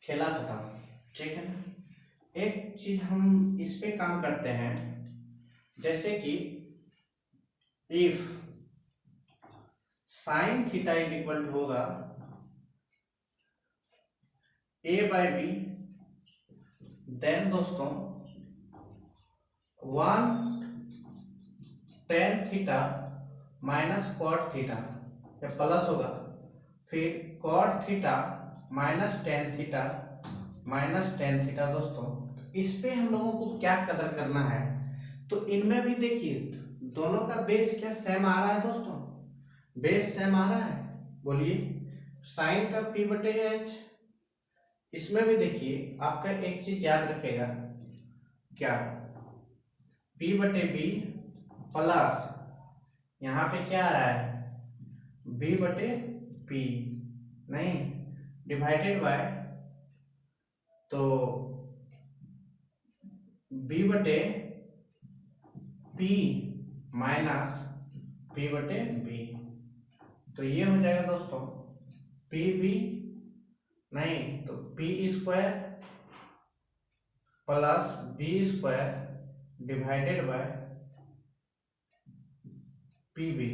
खेला खत्म, ठीक है ना। एक चीज हम इस पे काम करते हैं, जैसे कि if sine theta is equal to होगा ए बाई बी, देन दोस्तों 1 tan theta minus cot theta, या प्लस होगा, फिर cot theta minus tan theta minus tan theta दोस्तों। इस पे हम लोगों को क्या कदर करना है, तो इनमें भी देखिए दोनों का बेस क्या सेम आ रहा है दोस्तों, बेस सेम आ रहा है, बोलिए साइन का पी बटे एच। इसमें भी देखिए आपका एक चीज याद रखेगा, क्या पी बटे बी प्लस यहाँ पे क्या आ रहा है बी बटे पी, नहीं डिवाइडेड बाय, तो बी बटे पी माइनस पी बटे बी, तो ये हो जाएगा दोस्तों पी बी, नहीं तो p square plus b square divided by p b,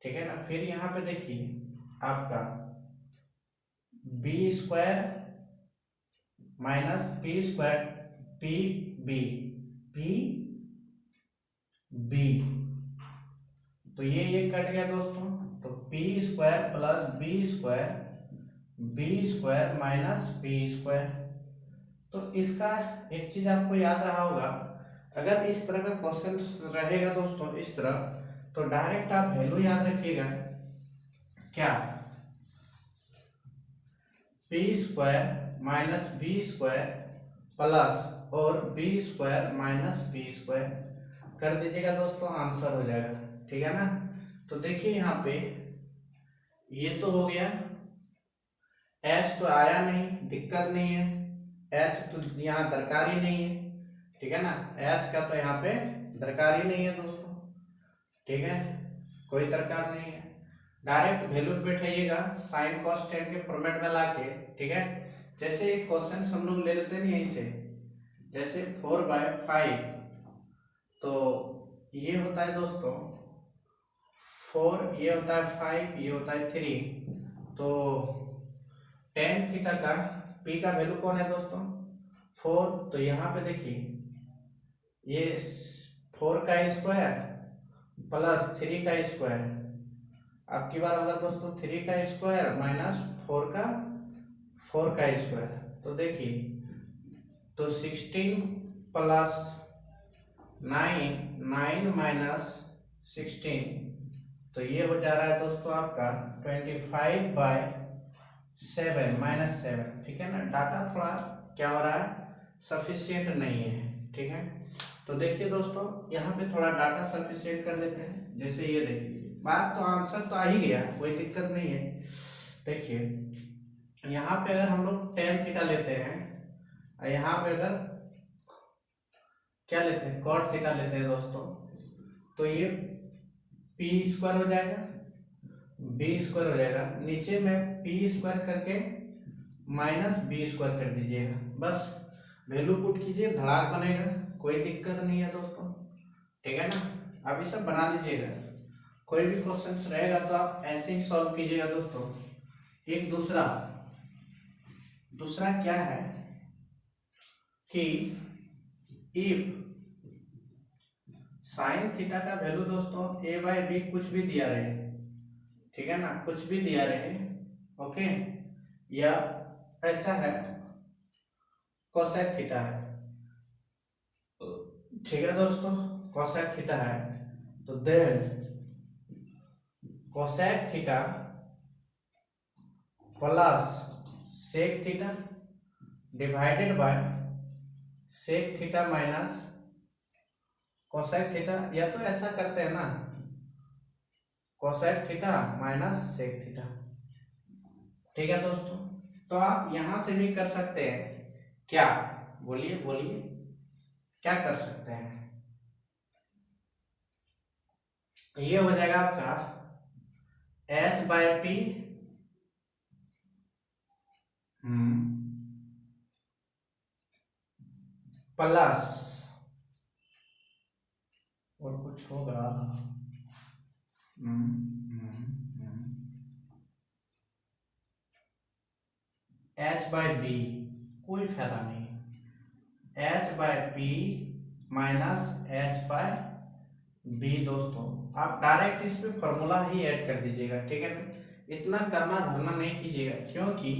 ठीक है ना। फिर यहाँ पे देखिए आपका b square minus p square p b, p b, तो ये कट गया दोस्तों, तो p square plus b square minus p square. तो इसका एक चीज आपको याद रहा होगा, अगर इस तरह का क्वेश्चन रहेगा दोस्तों इस तरह, तो डायरेक्ट आप वैल्यू याद रखिएगा, क्या p square minus b square plus और b square minus b square कर दीजिएगा दोस्तों, आंसर हो जाएगा, ठीक है ना। तो देखिए यहाँ पे ये तो हो गया, एच तो आया नहीं, दिक्कत नहीं है, एच तो यहाँ दरकार ही नहीं है, ठीक है ना, एच का तो यहाँ पे दरकार ही नहीं है दोस्तों, ठीक है, कोई दरकार नहीं है। डायरेक्ट वैल्यू बैठाइएगा साइन कॉस टेन के फॉर्मेट में लाके, ठीक है। जैसे एक क्वेश्चन हम लोग ले लेते हैं यहीं से, जैसे 4/5, तो ये होता है दोस्तों 4, ये होता है 5, ये होता है 3, तो tan थीटा का p का वैल्यू कौन है दोस्तों 4, तो यहाँ पे देखिए ये 4 का स्क्वायर प्लस 3 का स्क्वायर, अब की बार होगा दोस्तों 3 का स्क्वायर माइनस 4 का स्क्वायर, तो देखिए तो 16 प्लस 9 माइनस 16, तो ये हो जा रहा है दोस्तों आपका 25/7 माइनस 7, ठीक है ना। डाटा थोड़ा क्या हो रहा है सफिशिएंट नहीं है, ठीक है। तो तो देखिए दोस्तों, यहाँ पे थोड़ा डाटा सफिशिएंट कर लेते हैं। जैसे ये देखिए, बात तो आंसर तो आ ही गया, कोई दिक्कत नहीं है। देखिए यहाँ पे अगर हम लोग टेन थीटा लेते हैं, और यहाँ पे अगर क्या लेते हैं, कॉट थीटा लेते हैं दोस्तों, तो ये पी स्क्वायर हो जाएगा, बी स्क्वायर हो जाएगा। नीचे में पी स्क्वायर करके माइनस बी स्क्वायर कर दीजिएगा, बस वैल्यू पुट कीजिए, धड़ाक बनेगा, कोई दिक्कत नहीं है दोस्तों। ठीक है ना, अब ये सब बना लीजिएगा। कोई भी क्वेश्चन रहेगा तो आप ऐसे ही सॉल्व कीजिएगा दोस्तों। एक दूसरा क्या है कि इफ साइन थीटा का वैल्यू दोस्तों ए बाई बी कुछ भी दिया रहे, ठीक है ना, कुछ भी दिया रहे, ओके, या ऐसा है कोसेक थीटा है, ठीक है दोस्तों, कोसेक थीटा है, तो then cosec theta plus sec theta divided by sec theta minus cosec theta, या तो ऐसा करते हैं ना, cosec theta minus sec theta. ठीक है दोस्तों, तो आप यहां से भी कर सकते हैं, क्या, बोलिए बोलिए, क्या कर सकते हैं। ये हो जाएगा आपका एच बाय पी प्लस, और कुछ होगा, एच बाय बी, कोई फायदा नहीं, h by p minus h by b. दोस्तों आप डायरेक्ट इस पे फॉर्मूला ही ऐड कर दीजिएगा, ठीक है ना, इतना करना धरना नहीं कीजिएगा, क्योंकि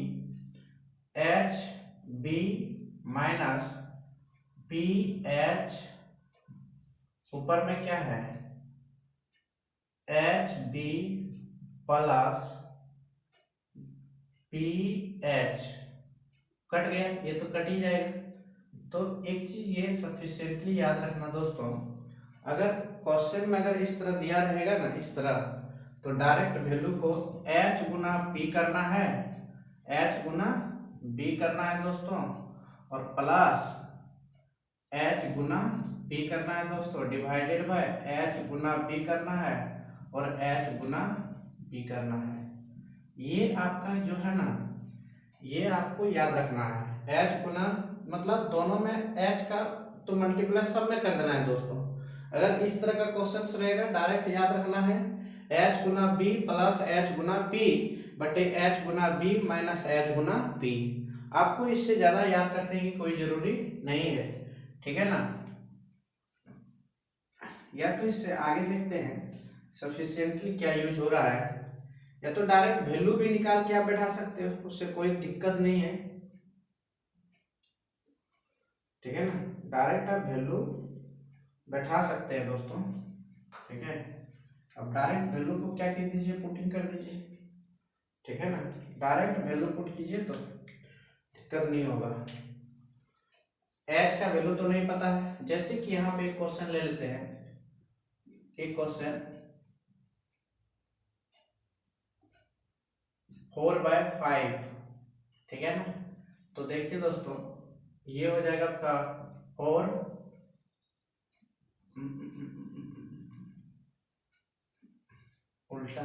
h b minus p h, ऊपर में क्या है, h b plus p h, cut गया, ये तो कट ही जाएगा। तो एक चीज ये सफिशिएंटली याद रखना दोस्तों, अगर क्वेश्चन में अगर इस तरह दिया रहेगा ना, इस तरह, तो डायरेक्ट वैल्यू को h गुना पी करना है, h गुना बी करना है दोस्तों, और प्लस h गुना पी करना है दोस्तों, डिवाइडेड बाय h गुना बी करना है, और h गुना बी करना है। ये आपका जो है ना, ये आपको याद रखना है, h गुना, मतलब दोनों में h का तो मल्टीप्लाई सब में कर देना है दोस्तों। अगर इस तरह का क्वेश्चन रहेगा, डायरेक्ट याद रखना है h गुना बी प्लस h गुना पी बटे h गुना बी माइनस h गुना पी। आपको इससे ज्यादा याद रखने की कोई जरूरी नहीं है, ठीक है ना। या तो इससे आगे देखते हैं सफिशिएंटली क्या यूज हो रहा है, या तो डायरेक्ट वैल्यू भी निकाल के आप बैठा सकते हो, उससे कोई दिक्कत नहीं है, ठीक है ना, डायरेक्ट आप वैल्यू बैठा सकते हैं दोस्तों, ठीक है। अब डायरेक्ट वैल्यू को क्या कह दीजिए, पुटिंग कर दीजिए, ठीक है ना, डायरेक्ट वैल्यू पुट कीजिए तो दिक्कत नहीं होगा। एच का वैल्यू तो नहीं पता है, जैसे कि यहाँ पे एक क्वेश्चन ले लेते हैं, एक क्वेश्चन 4/5, ठीक है ना, तो देखिए दोस्तों, ये हो जाएगा आपका 4, उल्टा,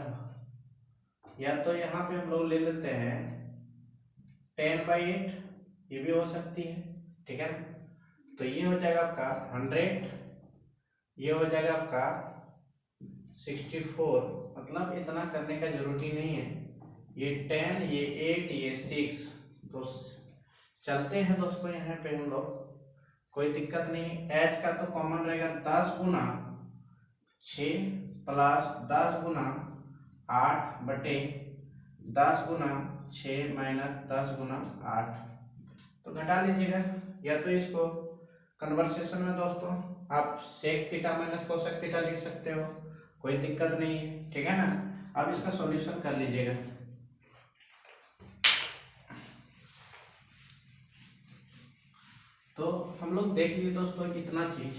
या तो यहाँ पे हम लोग ले लेते हैं 10/8, ये भी हो सकती है, ठीक है ना, तो ये हो जाएगा आपका 100, ये हो जाएगा आपका 64, मतलब इतना करने का जरूरी नहीं है, ये 10, ये 8, ये 6, तो चलते हैं दोस्तों यहाँ पे हम लोग, कोई दिक्कत नहीं। एच का तो कॉमन रहेगा, 10 गुना 6 प्लस 10 गुना 8 बटे 10 गुना 6 माइनस 10 गुना 8, तो घटा लीजिएगा, या तो इसको कन्वर्सेशन में दोस्तों आप sec theta minus cosec theta लिख सकते हो, कोई दिक्कत नहीं है, ठीक है ना। अब इसका सॉल्यूशन कर लीजिएगा। तो हम लोग देख लिए दोस्तों इतना चीज,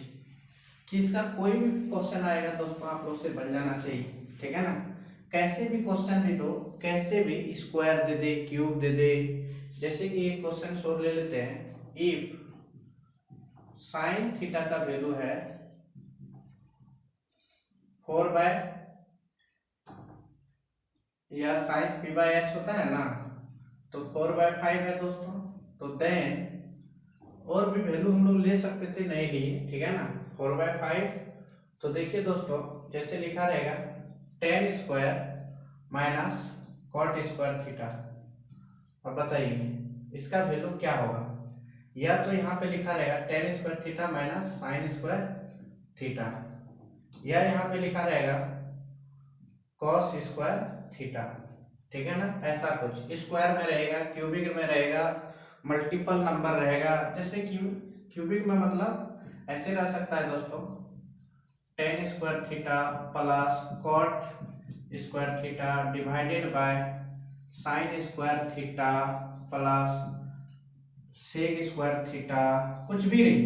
कि इसका कोई भी क्वेश्चन आएगा दोस्तों आप लोग से बन जाना चाहिए, ठीक है ना। कैसे भी क्वेश्चन दे दो, कैसे भी स्क्वायर दे दे, क्यूब दे दे। जैसे कि एक क्वेश्चन और ले लेते हैं, इफ साइन थीटा का वैल्यू है 4 या साइन पी बाई एच होता है ना, तो 4/5 है दोस्तों। तो देन और भी वैल्यू हम लोग ले सकते थे, नहीं लिए, ठीक है ना। 4/5 तो देखिए दोस्तों जैसे लिखा रहेगा tan square minus cot square theta. अब बताइए इसका वैल्यू क्या होगा। या तो यहाँ पे लिखा रहेगा tan square theta minus sign square theta, या यहाँ पे लिखा रहेगा कॉस स्क्वायर थीटा, ठीक है ना। ऐसा कुछ स्क्वायर में रहेगा, क्यूबिक में रहेगा, मल्टीपल नंबर रहेगा। जैसे क्यूबिक में मतलब ऐसे रह सकता है दोस्तों, tan square theta plus cot square theta divided by sine square theta plus sec square theta, कुछ भी नहीं।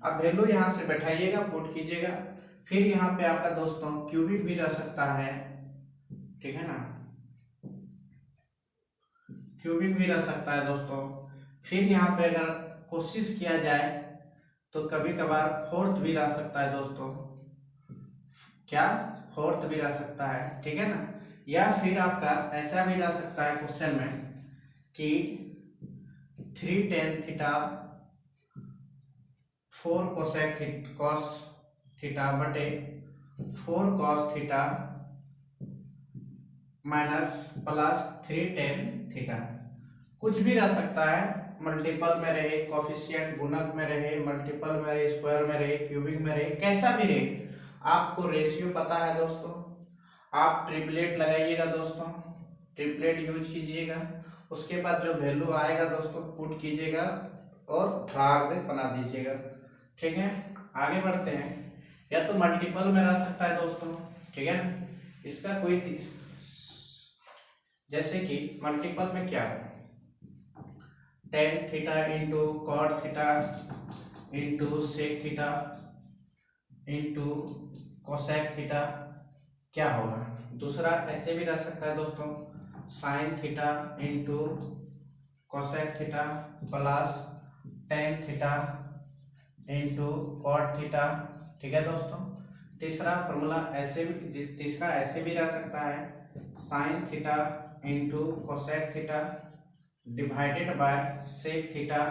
अब वैल्यू यहाँ से बैठाइएगा, पुट कीजिएगा। फिर यहाँ पे आपका दोस्तों क्यूबिक भी रह सकता है, ठीक है ना, क्यूबिक भी रह सकता है दोस्तों। फिर यहाँ पे अगर कोशिश किया जाए तो कभी कभार फोर्थ भी रह सकता है दोस्तों, क्या फोर्थ भी रह सकता है, ठीक है ना। या फिर आपका ऐसा भी रह सकता है क्वेश्चन में कि 3 tan थीटा 4 cos थीटा बटे 4 cos theta minus plus 3 tan theta, कुछ भी रह सकता है। मल्टीपल में रहे, कोफिशिएंट गुणक में रहे, मल्टीपल में रहे, स्क्वायर में रहे, क्यूबिक में रहे, कैसा भी रहे। आपको रेशियो पता है दोस्तों, आप ट्रिपलेट लगाइएगा दोस्तों, ट्रिपलेट यूज कीजिएगा। उसके बाद जो वैल्यू आएगा दोस्तों पुट कीजिएगा और भाग बना दीजिएगा, ठीक है। आगे बढ़ते हैं। या तो मल्टीपल में रह सकता है दोस्तों, ठीक है ना। इसका कोई जैसे कि मल्टीपल में क्या है, tan theta into cot theta into sec theta into cosec theta क्या होगा। दूसरा ऐसे भी रह सकता है दोस्तों, sine theta into cosec theta plus tan theta into cot theta, ठीक है दोस्तों। तीसरा फॉर्मूला ऐसे भी, तीसरा ऐसे भी रह सकता है, sine theta into cosec theta divided by sec theta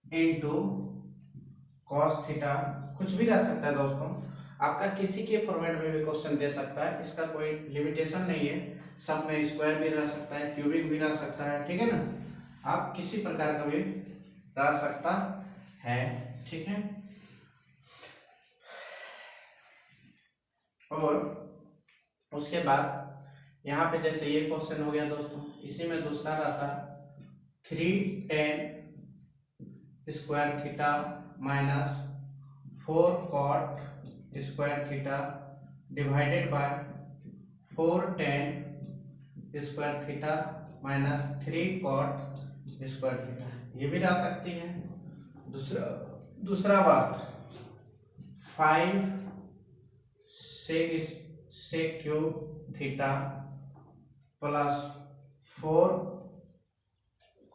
into cos theta, कुछ भी रह सकता है दोस्तों। आपका किसी के फॉर्मेट में भी क्वेश्चन दे सकता है, इसका कोई लिमिटेशन नहीं है। सब में स्क्वायर भी रह सकता है, क्यूबिक भी रह सकता है, ठीक है ना। आप किसी प्रकार का भी रह सकता है, ठीक है। और उसके बाद यहाँ पे जैसे ये क्वेश्चन हो गया दोस्तों, इसी में दूसरा रहता 3 tan square theta minus 4 cot square theta divided by 4 tan square theta minus 3 cot square theta, ये भी रह सकती है। दूसरा बात 5 sec cube theta plus 4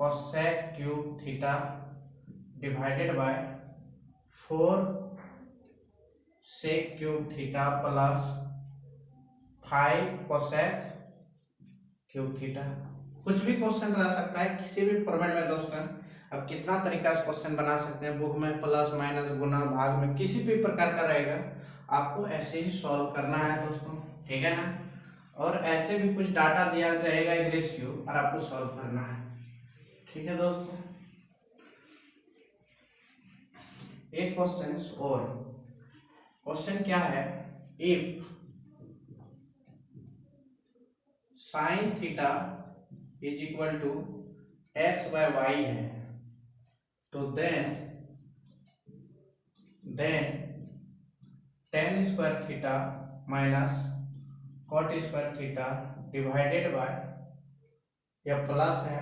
cosec cube theta divided by 4 sec cube theta plus 5 cosec cube theta, कुछ भी क्वेश्चन रह सकता है किसी भी फॉर्मेट में दोस्तों। अब कितना तरीका से क्वेश्चन बना सकते हैं, बुक में प्लस माइनस गुना भाग में किसी भी प्रकार का रहेगा, आपको ऐसे ही सॉल्व करना है दोस्तों, ठीक है ना। और ऐसे भी कुछ डाटा दिया रहेगा एक रेशियो और आपको सॉल्व करना है, ठीक है दोस्तों। एक क्वेश्चन और, क्वेश्चन क्या है, if sine theta is equal to x by y है, तो then tan square theta minus cot square theta divided by, या प्लस है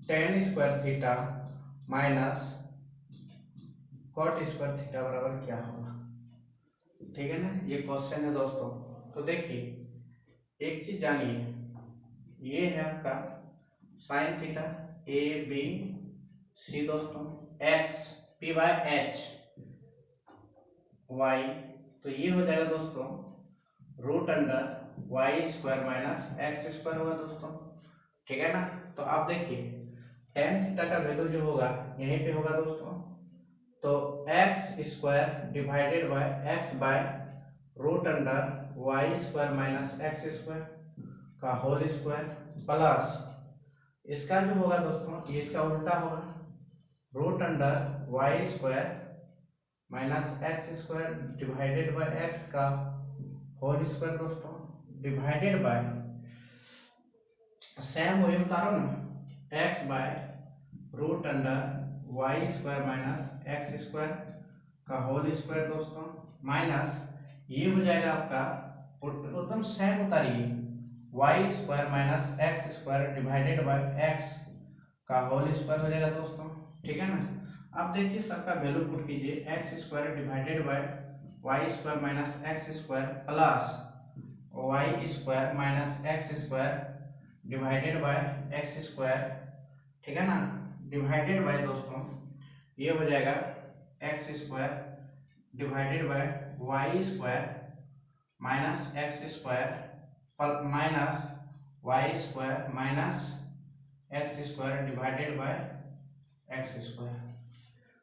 tan square theta minus cot square theta बराबर क्या होगा। ठीक है ना, ये क्वेश्चन है दोस्तों। तो देखिए एक चीज जानिए, ये है आपका sine theta a b c दोस्तों, x p by h y, तो ये हो जाएगा दोस्तों root under y square minus x square होगा दोस्तों। ठीक है ना, तो आप देखिए टेन थीटा का वैल्यू जो होगा यहीं पे होगा दोस्तों, तो x square divided by x by root under y square minus x square का होल स्क्वायर प्लस इसका जो होगा दोस्तों ये इसका उल्टा होगा, root under y square minus x square divided by x का होल स्क्वायर दोस्तों, डिवाइडेड बाय सेम वही उतारो ना, x by root under y square minus x square का होल स्क्वायर दोस्तों, माइनस ये हो जाएगा आपका एकदम same उतारिए, Y square minus x square divided by x का होल स्क्वायर हो जाएगा दोस्तों। ठीक है ना, अब देखिए सबका वैल्यू पुट कीजिए, x square divided by y square minus x square plus y square minus x square divided by x square. ठीक है ना, डिवाइडेड बाय दोस्तों ये हो जाएगा x square divided by y square minus x square minus y square minus x square divided by x square.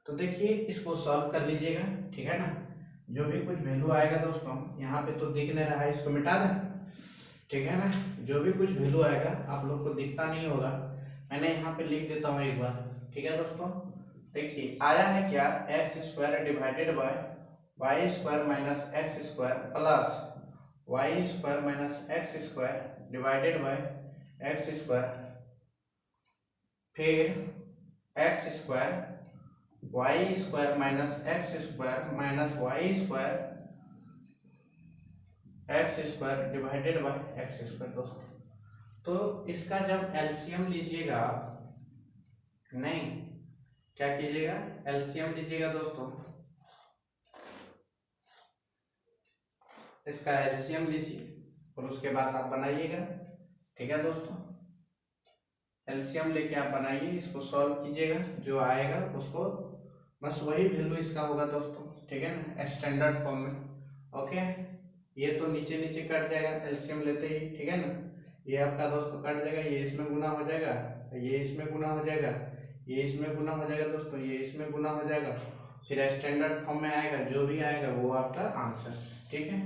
तो देखिए इसको सॉल्व कर लीजिएगा। ठीक है ना, जो भी कुछ वैल्यू आएगा दोस्तों यहाँ पे तो दिख नहीं रहा है, इसको मिटा दें। ठीक है ना, जो भी कुछ वैल्यू आएगा आप लोग को दिखता नहीं होगा, मैंने यहाँ पे लिख देता हूँ एक बार। ठीक है दोस्तों, देखिए आया है क्या, x square divided by y square minus x square plus y square minus x square divided by x square, फिर x square y square minus x square minus y square x square divided by x square दोस्तों। तो इसका जब एलसीएम लीजिएगा आप, नहीं क्या कीजिएगा, एलसीएम लीजिएगा दोस्तों, इसका एलसीएम लीजिए और उसके बाद आप बनाइएगा। ठीक है दोस्तों, एलसीएम लेके आप बनाइए, इसको सॉल्व कीजिएगा, जो आएगा उसको बस वही वैल्यू इसका होगा दोस्तों। ठीक है ना, स्टैंडर्ड फॉर्म में। ओके, ये तो नीचे नीचे कट जाएगा एलसीएम लेते ही। ठीक है ना, ये आपका दोस्तों कट जाएगा, ये इसमें गुना हो जाएगा, ये इसमें गुना हो जाएगा, ये इसमें गुना हो जाएगा दोस्तों, ये इसमें गुना हो जाएगा, फिर स्टैंडर्ड फॉर्म में आएगा, जो भी आएगा वो आपका आंसर। ठीक है,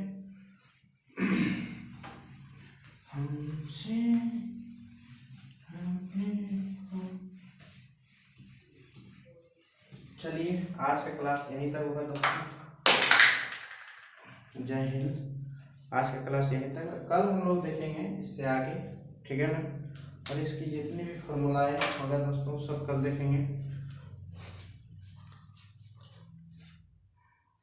चलिए आज का क्लास यहीं तक होगा दोस्तों। जय हिंद। आज का क्लास यहीं तक, कल हम लोग देखेंगे इससे आगे। ठीक है ना, और इसकी जितनी भी फॉर्मूलाएं होगा दोस्तों सब कल देखेंगे।